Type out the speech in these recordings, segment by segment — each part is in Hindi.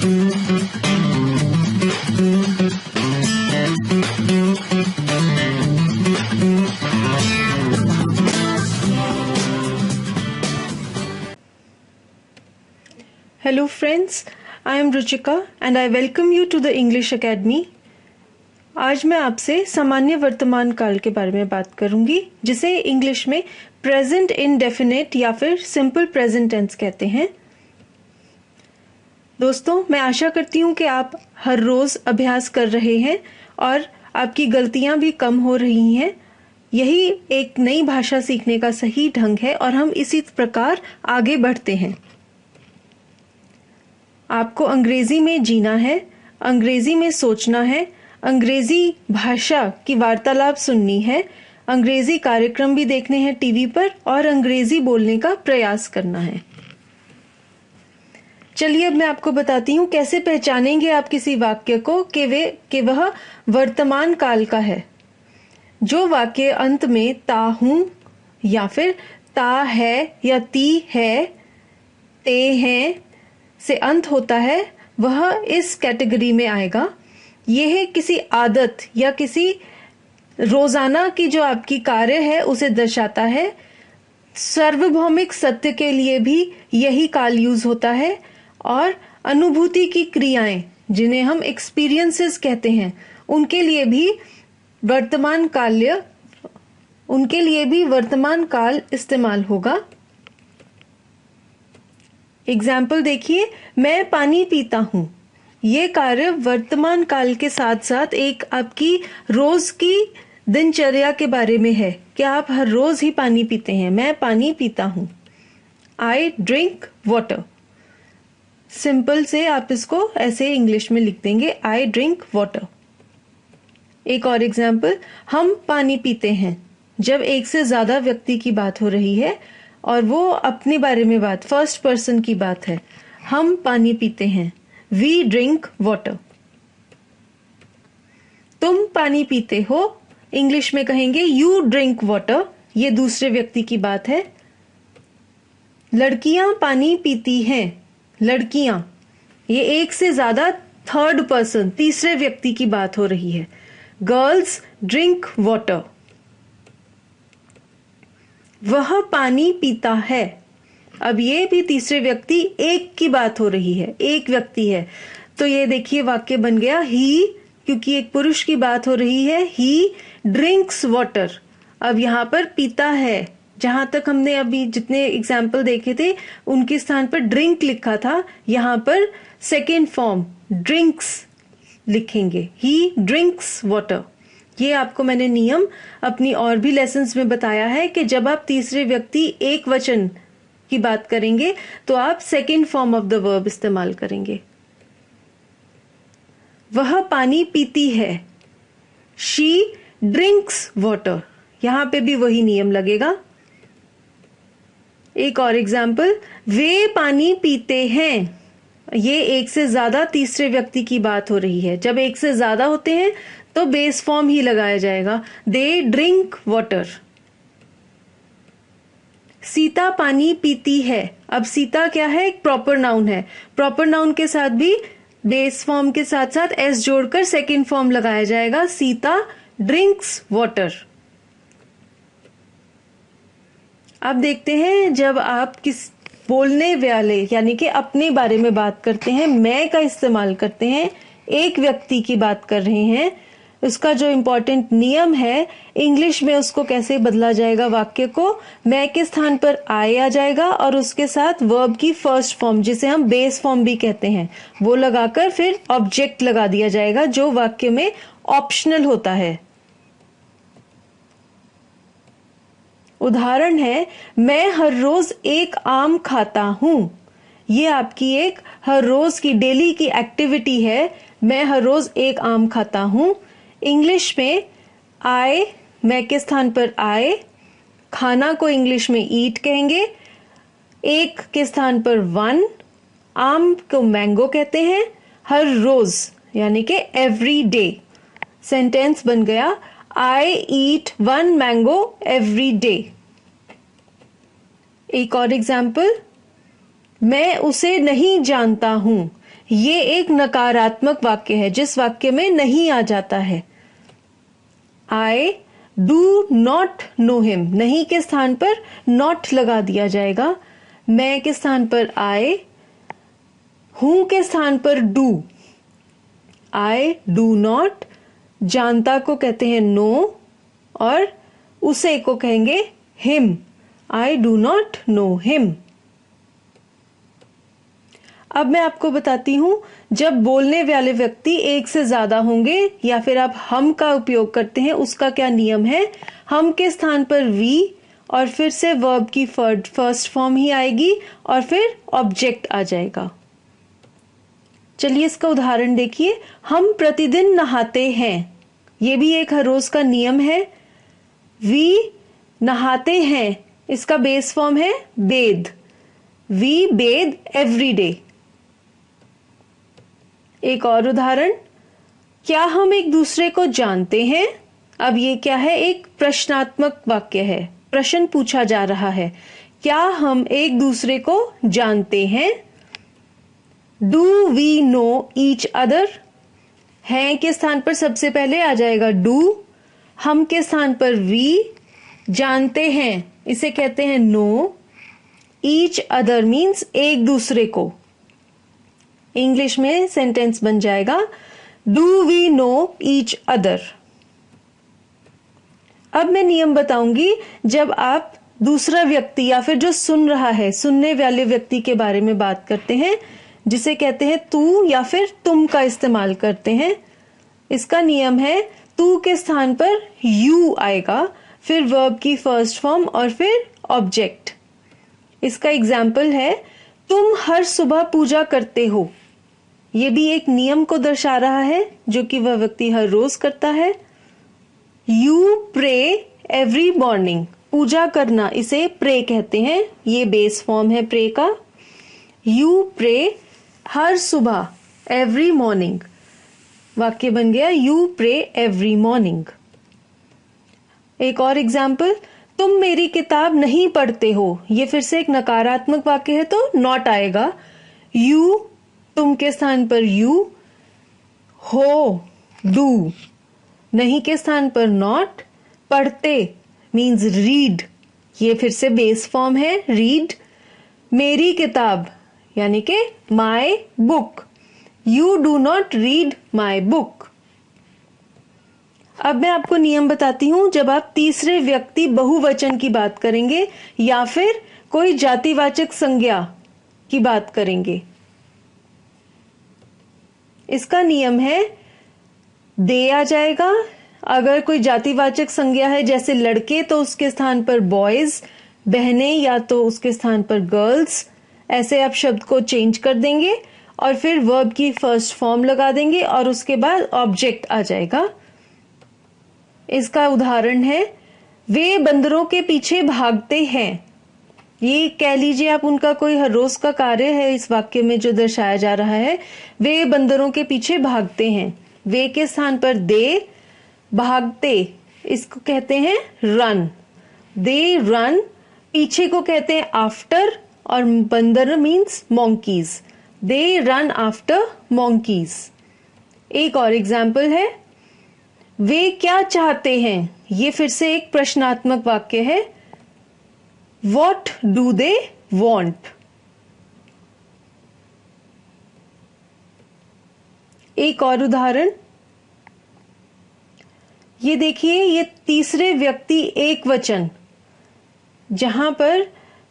Hello friends, I am Ruchika and I welcome you to the English Academy. आज मैं आपसे सामान्य वर्तमान काल के बारे में बात करूंगी, जिसे इंग्लिश में प्रेजेंट इंडेफिनिट या फिर सिंपल प्रेजेंट टेंस कहते हैं। दोस्तों, मैं आशा करती हूँ कि आप हर रोज अभ्यास कर रहे हैं और आपकी गलतियां भी कम हो रही हैं। यही एक नई भाषा सीखने का सही ढंग है और हम इसी प्रकार आगे बढ़ते हैं। आपको अंग्रेजी में जीना है, अंग्रेजी में सोचना है, अंग्रेजी भाषा की वार्तालाप सुननी है, अंग्रेजी कार्यक्रम भी देखने हैं टीवी पर और अंग्रेजी बोलने का प्रयास करना है। चलिए अब मैं आपको बताती हूँ कैसे पहचानेंगे आप किसी वाक्य को कि वह वर्तमान काल का है। जो वाक्य अंत में ता हूं या फिर ता है या ती है, ते हैं से अंत होता है, वह इस कैटेगरी में आएगा। यह किसी आदत या किसी रोजाना की जो आपकी कार्य है उसे दर्शाता है। सार्वभौमिक सत्य के लिए भी यही काल यूज होता है और अनुभूति की क्रियाएं, जिन्हें हम एक्सपीरियंसेस कहते हैं, उनके लिए भी वर्तमान काल इस्तेमाल होगा। एग्जाम्पल देखिए, मैं पानी पीता हूं। ये कार्य वर्तमान काल के साथ साथ एक आपकी रोज की दिनचर्या के बारे में है कि आप हर रोज ही पानी पीते हैं। मैं पानी पीता हूं। I drink water. सिंपल से आप इसको ऐसे इंग्लिश में लिख देंगे, आई ड्रिंक वाटर। एक और एग्जाम्पल, हम पानी पीते हैं। जब एक से ज्यादा व्यक्ति की बात हो रही है और वो अपने बारे में फर्स्ट पर्सन की बात है, हम पानी पीते हैं। We drink water. तुम पानी पीते हो, इंग्लिश में कहेंगे यू ड्रिंक वाटर। ये दूसरे व्यक्ति की बात है। लड़कियां पानी पीती हैं। लड़कियां, ये एक से ज्यादा थर्ड पर्सन, तीसरे व्यक्ति की बात हो रही है। Girls drink water. वह पानी पीता है। अब ये भी तीसरे व्यक्ति, एक की बात हो रही है, एक व्यक्ति है। तो ये देखिए वाक्य बन गया ही, क्योंकि एक पुरुष की बात हो रही है। ही ड्रिंक्स वाटर। अब यहाँ पर पीता है। जहां तक हमने अभी जितने एग्जाम्पल देखे थे उनके स्थान पर ड्रिंक लिखा था, यहाँ पर सेकेंड फॉर्म ड्रिंक्स लिखेंगे। ही ड्रिंक्स वाटर। ये आपको मैंने नियम अपनी और भी लेसन्स में बताया है कि जब आप तीसरे व्यक्ति एक वचन की बात करेंगे तो आप second form of the verb इस्तेमाल करेंगे। वह पानी पीती है। She drinks water. यहां पे भी वही नियम लगेगा। एक और एग्जाम्पल, वे पानी पीते हैं। ये एक से ज्यादा तीसरे व्यक्ति की बात हो रही है। जब एक से ज्यादा होते हैं तो बेस फॉर्म ही लगाया जाएगा। They drink water. सीता पानी पीती है। अब सीता क्या है? एक प्रॉपर नाउन है। प्रॉपर नाउन के साथ भी बेस फॉर्म के साथ साथ एस जोड़कर सेकेंड फॉर्म लगाया जाएगा। Sita drinks water. अब देखते हैं, जब आप किस बोलने वाले यानी कि अपने बारे में बात करते हैं, मैं का इस्तेमाल करते हैं, एक व्यक्ति की बात कर रहे हैं, उसका जो इंपॉर्टेंट नियम है इंग्लिश में उसको कैसे बदला जाएगा। वाक्य को मैं के स्थान पर आई आ जाएगा और उसके साथ वर्ब की फर्स्ट फॉर्म, जिसे हम बेस फॉर्म भी कहते हैं, वो लगाकर फिर ऑब्जेक्ट लगा दिया जाएगा जो वाक्य में ऑप्शनल होता है। उदाहरण है, मैं हर रोज एक आम खाता हूं। ये आपकी एक हर रोज की डेली की एक्टिविटी है। मैं हर रोज एक आम खाता हूं। इंग्लिश में आई, मैं के स्थान पर आए, खाना को इंग्लिश में ईट कहेंगे, एक के स्थान पर वन, आम को मैंगो कहते हैं, हर रोज यानी कि एवरी डे। सेंटेंस बन गया, I eat one mango every day. एक और एग्जाम्पल, मैं उसे नहीं जानता हूं। ये एक नकारात्मक वाक्य है जिस वाक्य में नहीं आ जाता है। I do not know him, नहीं के स्थान पर नॉट लगा दिया जाएगा। मैं के स्थान पर आई, हूं के स्थान पर डू। आई डू नॉट, जानता को कहते हैं नो और उसे को कहेंगे him. I do not know him. अब मैं आपको बताती हूं, जब बोलने वाले व्यक्ति एक से ज्यादा होंगे या फिर आप हम का उपयोग करते हैं उसका क्या नियम है। हम के स्थान पर वी और फिर से वर्ब की फर्स्ट फॉर्म ही आएगी और फिर ऑब्जेक्ट आ जाएगा। चलिए इसका उदाहरण देखिए। हम प्रतिदिन नहाते हैं, ये भी एक हर रोज का नियम है। वी नहाते हैं, इसका बेस फॉर्म है bathe. We bathe every day. एक और उदाहरण, क्या हम एक दूसरे को जानते हैं। अब ये क्या है, एक प्रश्नात्मक वाक्य है, प्रश्न पूछा जा रहा है। क्या हम एक दूसरे को जानते हैं। Do we know each other, हैं के स्थान पर सबसे पहले आ जाएगा डू, हम के स्थान पर वी, जानते हैं इसे कहते हैं नो, ईच अदर मीन्स एक दूसरे को। इंग्लिश में सेंटेंस बन जाएगा do we know each other. अब मैं नियम बताऊंगी, जब आप दूसरा व्यक्ति या फिर जो सुन रहा है, सुनने वाले व्यक्ति के बारे में बात करते हैं, जिसे कहते हैं तू या फिर तुम का इस्तेमाल करते हैं। इसका नियम है तू के स्थान पर यू आएगा, फिर वर्ब की फर्स्ट फॉर्म और फिर ऑब्जेक्ट। इसका एग्जाम्पल है, तुम हर सुबह पूजा करते हो। ये भी एक नियम को दर्शा रहा है जो कि वह व्यक्ति हर रोज करता है। यू प्रे एवरी मॉर्निंग, पूजा करना इसे प्रे कहते हैं, ये बेस फॉर्म है प्रे का। यू प्रे हर सुबह, एवरी मॉर्निंग, वाक्य बन गया यू प्रे एवरी मॉर्निंग। एक और एग्जाम्पल, तुम मेरी किताब नहीं पढ़ते हो, ये फिर से एक नकारात्मक वाक्य है तो नॉट आएगा। यू, तुम के स्थान पर यू, हो डू, नहीं के स्थान पर नॉट, पढ़ते मीन्स रीड, ये फिर से बेस फॉर्म है रीड। मेरी किताब यानी कि my book, you do not read my book. अब मैं आपको नियम बताती हूं, जब आप तीसरे व्यक्ति बहुवचन की बात करेंगे या फिर कोई जातिवाचक संज्ञा की बात करेंगे। इसका नियम है दे आ जाएगा। अगर कोई जातिवाचक संज्ञा है जैसे लड़के तो उसके स्थान पर बॉयज, बहनें या तो उसके स्थान पर गर्ल्स, ऐसे आप शब्द को चेंज कर देंगे और फिर वर्ब की फर्स्ट फॉर्म लगा देंगे और उसके बाद ऑब्जेक्ट आ जाएगा। इसका उदाहरण है, वे बंदरों के पीछे भागते हैं। ये कह लीजिए आप उनका कोई हर रोज का कार्य है इस वाक्य में जो दर्शाया जा रहा है। वे बंदरों के पीछे भागते हैं, वे के स्थान पर दे, भागते इसको कहते हैं रन। दे रन, पीछे को कहते हैं आफ्टर और बंदर means monkeys. They run after monkeys. एक और एग्जाम्पल है, वे क्या चाहते हैं, ये फिर से एक प्रश्नात्मक वाक्य है। What do they want? एक और उदाहरण, ये देखिए, ये तीसरे व्यक्ति एक वचन, जहां पर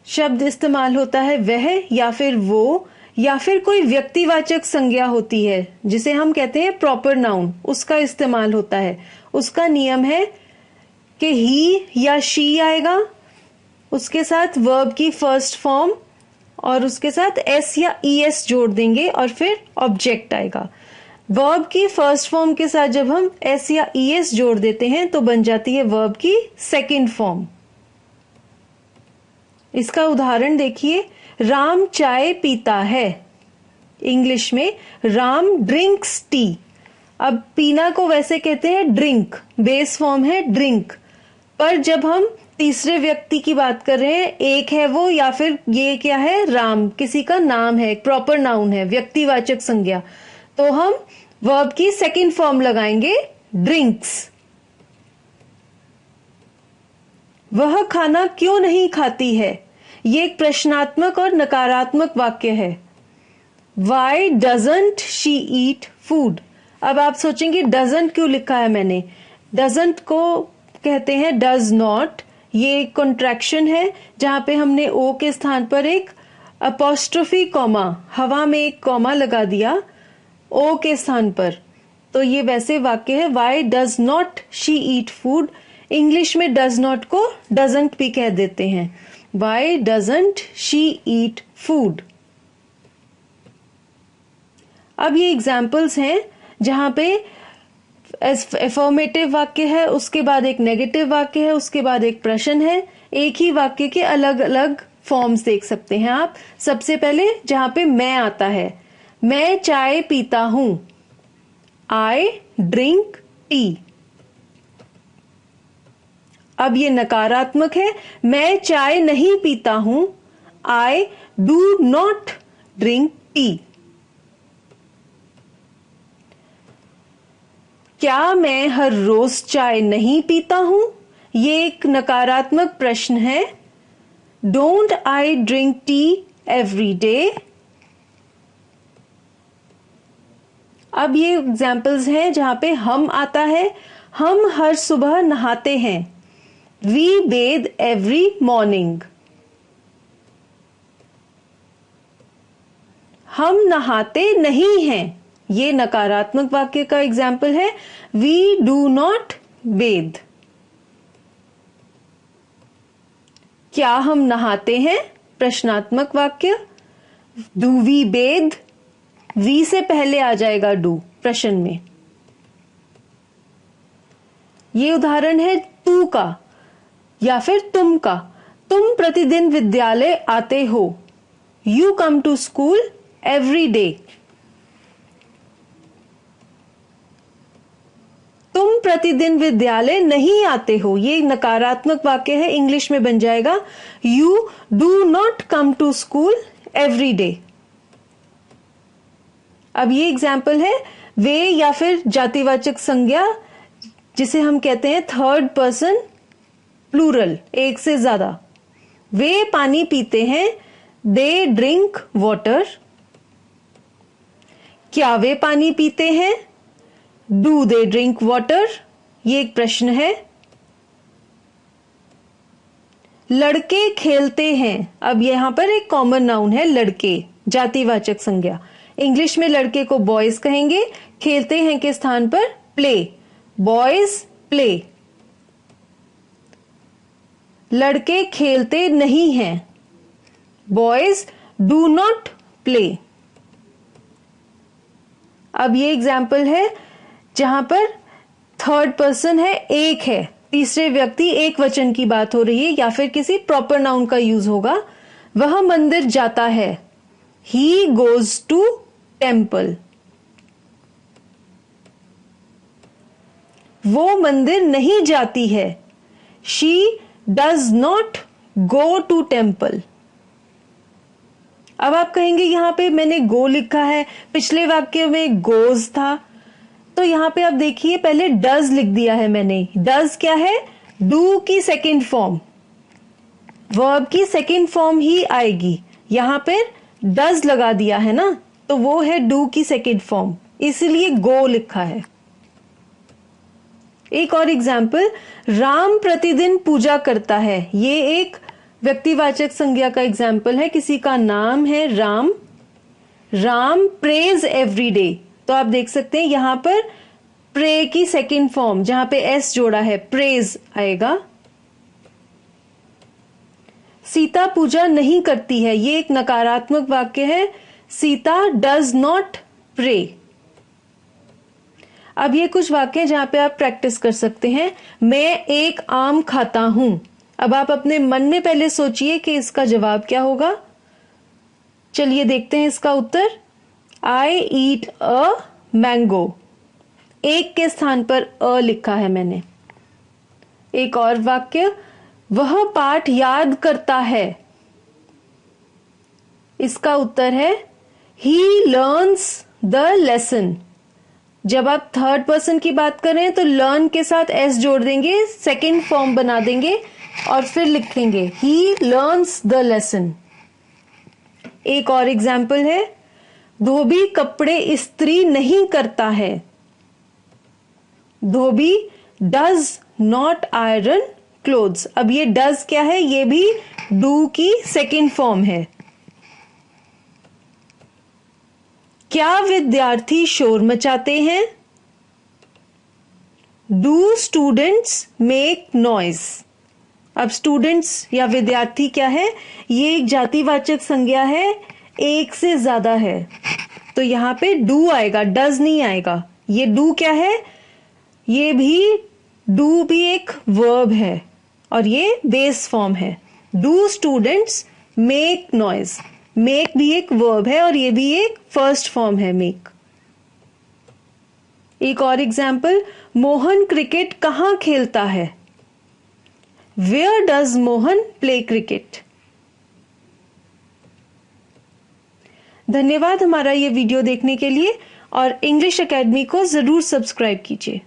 शब्द इस्तेमाल होता है वह या फिर वो या फिर कोई व्यक्तिवाचक संज्ञा होती है जिसे हम कहते हैं प्रॉपर नाउन, उसका इस्तेमाल होता है। उसका नियम है कि ही या शी आएगा, उसके साथ वर्ब की फर्स्ट फॉर्म और उसके साथ एस या ईएस जोड़ देंगे और फिर ऑब्जेक्ट आएगा। वर्ब की फर्स्ट फॉर्म के साथ जब हम एस या ईएस जोड़ देते हैं तो बन जाती है वर्ब की सेकंड फॉर्म। इसका उदाहरण देखिए, राम चाय पीता है। इंग्लिश में राम ड्रिंक्स टी। अब पीना को वैसे कहते हैं ड्रिंक, बेस फॉर्म है ड्रिंक, पर जब हम तीसरे व्यक्ति की बात कर रहे हैं, एक है वो, या फिर ये क्या है, राम किसी का नाम है, एक प्रॉपर नाउन है, व्यक्तिवाचक संज्ञा, तो हम वर्ब की सेकंड फॉर्म लगाएंगे ड्रिंक्स। वह खाना क्यों नहीं खाती है, ये एक प्रश्नात्मक और नकारात्मक वाक्य है। Why doesn't she eat food? अब आप सोचेंगे doesn't क्यों लिखा है मैंने। doesn't को कहते हैं does not। ये एक कॉन्ट्रैक्शन है जहां पे हमने ओ के स्थान पर एक अपोस्ट्रोफी कॉमा, हवा में एक कॉमा लगा दिया ओ के स्थान पर, तो ये वैसे वाक्य है Why does not she eat food? English में does not को doesn't भी कह देते हैं। Why doesn't she eat food? अब ये एग्जाम्पल्स हैं जहां पे एफर्मेटिव वाक्य है, उसके बाद एक नेगेटिव वाक्य है, उसके बाद एक प्रश्न है। एक ही वाक्य के अलग अलग फॉर्म्स देख सकते हैं आप। सबसे पहले जहां पे मैं आता है, मैं चाय पीता हूं, आई ड्रिंक टी। अब ये नकारात्मक है, मैं चाय नहीं पीता हूं, I do not drink tea. क्या मैं हर रोज चाय नहीं पीता हूं, ये एक नकारात्मक प्रश्न है। Don't I drink tea every day. अब ये एग्जाम्पल्स हैं जहां पे हम आता है, हम हर सुबह नहाते हैं, वी बेद एवरी मॉर्निंग। हम नहाते नहीं हैं, ये नकारात्मक वाक्य का एग्जाम्पल है, वी डू नॉट बेद। क्या हम नहाते हैं, प्रश्नात्मक वाक्य, डू वी बेद, वी से पहले आ जाएगा डू प्रश्न में। ये उदाहरण है तू का या फिर तुम का। तुम प्रतिदिन विद्यालय आते हो, you come to school every day. तुम प्रतिदिन विद्यालय नहीं आते हो, ये नकारात्मक वाक्य है, इंग्लिश में बन जाएगा you do not come to school every day. अब ये एग्जाम्पल है वे या फिर जातिवाचक संज्ञा, जिसे हम कहते हैं थर्ड पर्सन प्लूरल, एक से ज्यादा। वे पानी पीते हैं, दे ड्रिंक वाटर। क्या वे पानी पीते हैं, डू दे ड्रिंक वाटर, ये एक प्रश्न है। लड़के खेलते हैं, अब यहां पर एक कॉमन नाउन है लड़के, जातिवाचक संज्ञा। इंग्लिश में लड़के को बॉयज कहेंगे, खेलते हैं के स्थान पर प्ले, बॉयज प्ले। लड़के खेलते नहीं हैं, बॉयज डू नॉट प्ले। अब ये एग्जाम्पल है जहां पर थर्ड पर्सन है, एक है, तीसरे व्यक्ति एक वचन की बात हो रही है या फिर किसी प्रॉपर नाउन का यूज होगा। वह मंदिर जाता है, ही गोज टू टेम्पल। वो मंदिर नहीं जाती है, she does not go to temple. अब आप कहेंगे यहां पे मैंने गो लिखा है, पिछले वाक्य में गोज था, तो यहां पे आप देखिए पहले डज लिख दिया है मैंने। डज क्या है, डू की सेकंड फॉर्म, वर्ब की सेकंड फॉर्म ही आएगी। यहां पे डज लगा दिया है ना, तो वो है डू की सेकंड फॉर्म, इसलिए गो लिखा है। एक और एग्जाम्पल, राम प्रतिदिन पूजा करता है, ये एक व्यक्तिवाचक संज्ञा का एग्जाम्पल है, किसी का नाम है Ram. Ram praise every day, तो आप देख सकते हैं यहां पर प्रे की सेकंड फॉर्म, जहां पे एस जोड़ा है, प्रेज आएगा। सीता पूजा नहीं करती है, ये एक नकारात्मक वाक्य है, सीता डज नॉट प्रे। अब ये कुछ वाक्य जहां पे आप प्रैक्टिस कर सकते हैं। मैं एक आम खाता हूं, अब आप अपने मन में पहले सोचिए कि इसका जवाब क्या होगा। चलिए देखते हैं इसका उत्तर। आई ईट अ मैंगो, एक के स्थान पर अ लिखा है मैंने। एक और वाक्य, वह पाठ याद करता है। इसका उत्तर है he learns the lesson। जब आप थर्ड पर्सन की बात करें तो लर्न के साथ एस जोड़ देंगे, सेकेंड फॉर्म बना देंगे और फिर लिखेंगे he learns the lesson। एक और एग्जाम्पल है, धोबी कपड़े इस्त्री नहीं करता है। धोबी डज नॉट आयरन क्लोथ्स। अब ये डज क्या है, ये भी डू की सेकेंड फॉर्म है। क्या विद्यार्थी शोर मचाते हैं? Do students make noise. अब स्टूडेंट्स या विद्यार्थी क्या है, ये एक जातिवाचक संज्ञा है, एक से ज्यादा है, तो यहां पे डू आएगा, डज नहीं आएगा। ये डू क्या है, ये भी डू भी एक वर्ब है और ये बेस फॉर्म है। Do students make noise, make भी एक वर्ब है और ये भी एक फर्स्ट फॉर्म है, मेक। एक और एग्जाम्पल, मोहन क्रिकेट कहां खेलता है? Where does Mohan play cricket? धन्यवाद हमारा ये वीडियो देखने के लिए और इंग्लिश एकेडमी को जरूर सब्सक्राइब कीजिए।